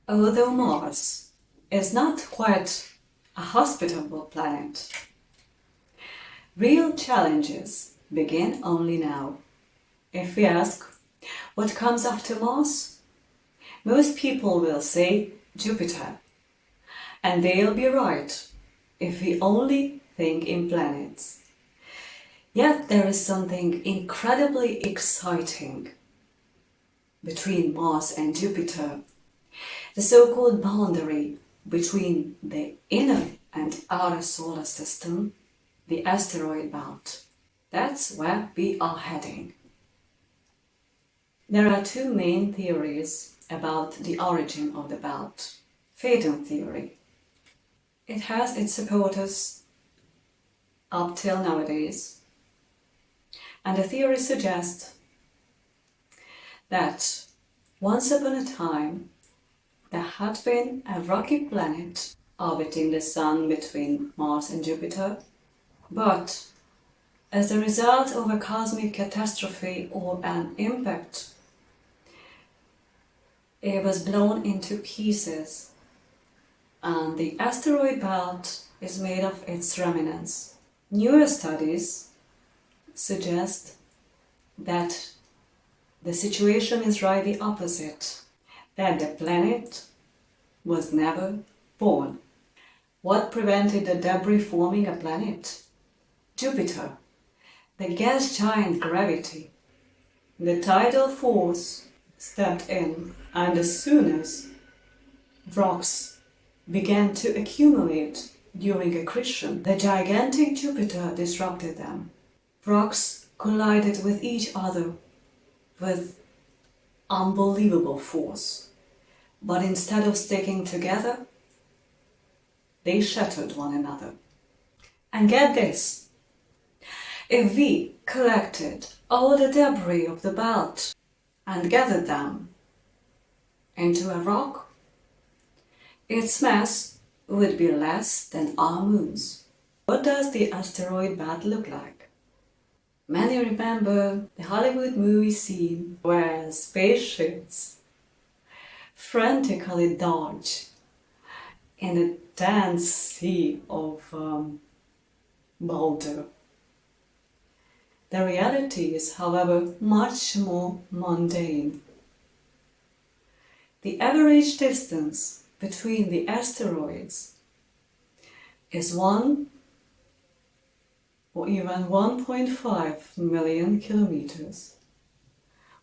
Although Mars is not quite a hospitable planet, real challenges begin only now. If we ask, what comes after Mars? Most people will say Jupiter. And they'll be right, if we only think in planets. Yet there is something incredibly exciting between Mars and Jupiter, the so-called boundary between the inner and outer solar system, the asteroid belt. That's where we are heading. There are two main theories about the origin of the belt. Phaeton theory. It has its supporters up till nowadays, and the theory suggests that once upon a time there had been a rocky planet orbiting the Sun between Mars and Jupiter, but as a result of a cosmic catastrophe or an impact, it was blown into pieces, and the asteroid belt is made of its remnants. Newer studies suggest that the situation is right the opposite, that the planet was never born. What prevented the debris forming a planet? Jupiter, the gas giant gravity. The tidal force stepped in, and as soon as rocks began to accumulate during accretion, the gigantic Jupiter disrupted them. Rocks collided with each other with unbelievable force, but instead of sticking together, they shattered one another. And get this, if we collected all the debris of the belt and gathered them into a rock, its mass would be less than our moons. What does the asteroid belt look like? Many remember the Hollywood movie scene where spaceships frantically dodge in a dense sea of boulder. The reality is, however, much more mundane. The average distance between the asteroids is 1 or even 1.5 million kilometers,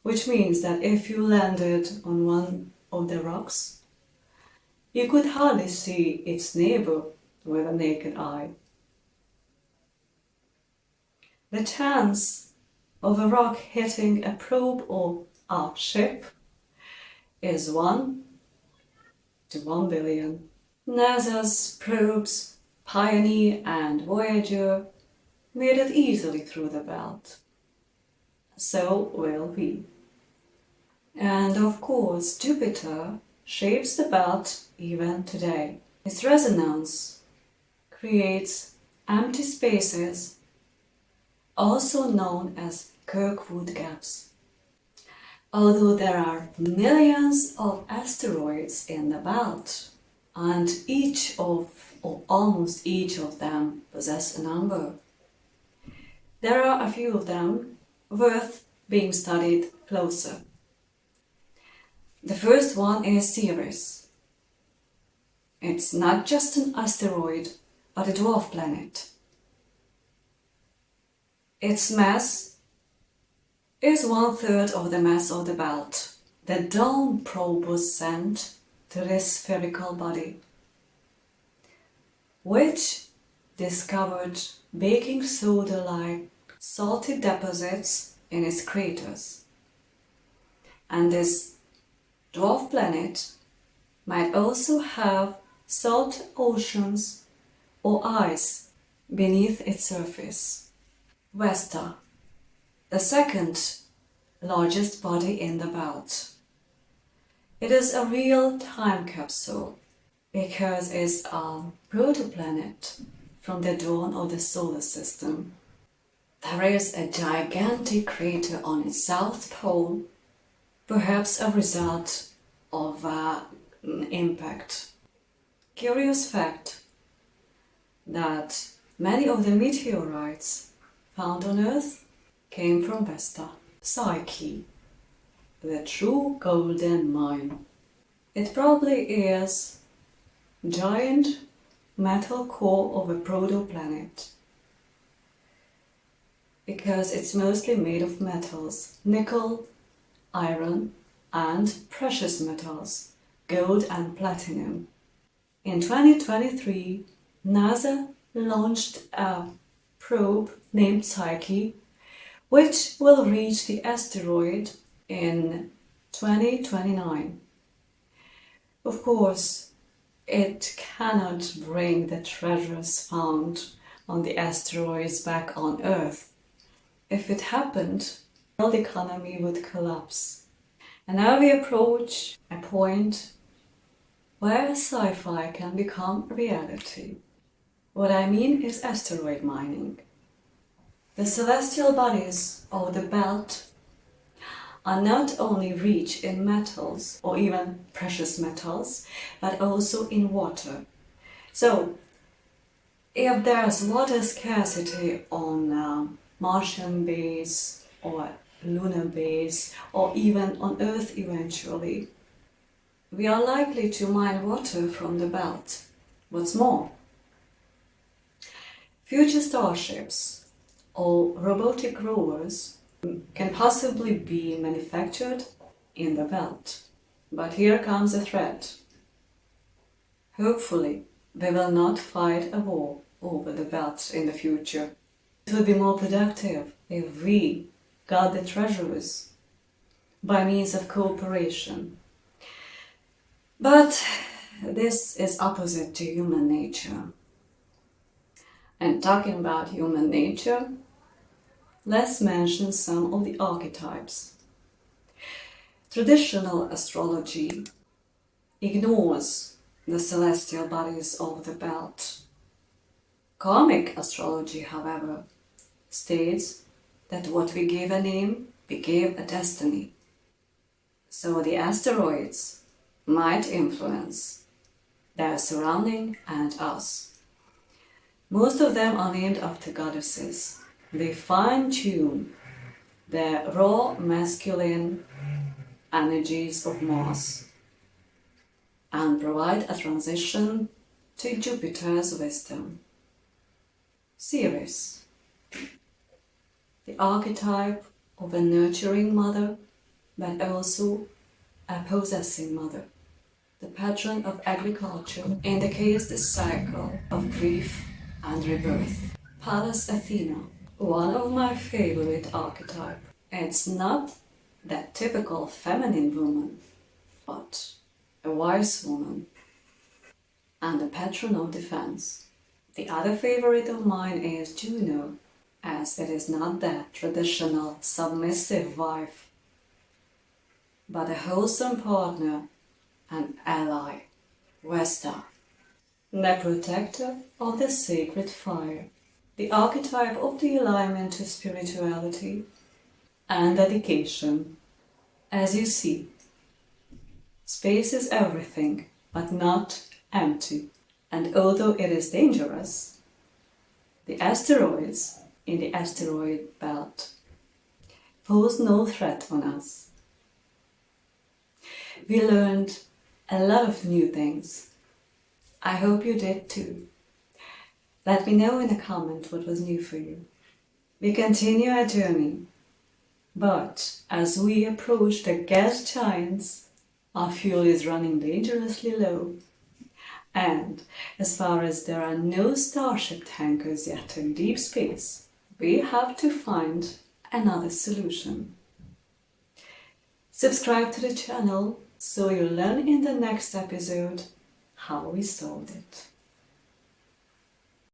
which means that if you landed on one of the rocks, you could hardly see its neighbor with a naked eye. The chance of a rock hitting a probe or a ship is 1 to 1 billion. NASA's probes Pioneer and Voyager made it easily through the belt. So will we. And of course, Jupiter shapes the belt even today. Its resonance creates empty spaces, also known as Kirkwood gaps. Although there are millions of asteroids in the belt, and each of, or almost each of them, possess a number, there are a few of them worth being studied closer. The first one is Ceres. It's not just an asteroid, but a dwarf planet. Its mass is 1/3 of the mass of the belt. The Dawn probe was sent to this spherical body, which discovered baking soda-like salty deposits in its craters. And this dwarf planet might also have salt oceans or ice beneath its surface. Vesta, the second largest body in the belt. It is a real time capsule because it's a protoplanet from the dawn of the solar system. There is a gigantic crater on its south pole, perhaps a result of an impact. Curious fact that many of the meteorites found on Earth came from Vesta, Psyche, the true golden mine. It probably is giant metal core of a protoplanet, because it's mostly made of metals, nickel, iron and precious metals, gold and platinum. In 2023, NASA launched a probe named Psyche, which will reach the asteroid in 2029. Of course, it cannot bring the treasures found on the asteroids back on Earth. If it happened, the world economy would collapse. And now we approach a point where sci-fi can become reality. What I mean is asteroid mining. The celestial bodies of the belt are not only rich in metals or even precious metals, but also in water. So, if there's water scarcity on Martian base or lunar base or even on Earth eventually, we are likely to mine water from the belt. What's more, future starships or robotic rovers can possibly be manufactured in the belt. But here comes a threat. Hopefully, we will not fight a war over the belt in the future. It would be more productive if we got the treasures by means of cooperation. But this is opposite to human nature. And talking about human nature, let's mention some of the archetypes. Traditional astrology ignores the celestial bodies of the belt. Karmic astrology, however, states that what we give a name, we give a destiny. So the asteroids might influence their surrounding and us. Most of them are named after goddesses. They fine-tune the raw masculine energies of Mars and provide a transition to Jupiter's wisdom. Ceres, the archetype of a nurturing mother, but also a possessing mother. The patron of agriculture indicates the cycle of grief and rebirth. Pallas Athena, one of my favorite archetypes. It's not that typical feminine woman, but a wise woman and a patron of defense. The other favorite of mine is Juno, as it is not that traditional submissive wife, but a wholesome partner and ally. Vesta, the protector of the sacred fire, the archetype of the alignment to spirituality and dedication. As you see, space is everything, but not empty. And although it is dangerous, the asteroids in the asteroid belt pose no threat on us. We learned a lot of new things. I hope you did too. Let me know in a comment what was new for you. We continue our journey, but as we approach the gas giants, our fuel is running dangerously low. And as far as there are no starship tankers yet in deep space, we have to find another solution. Subscribe to the channel so you'll learn in the next episode how we solved it.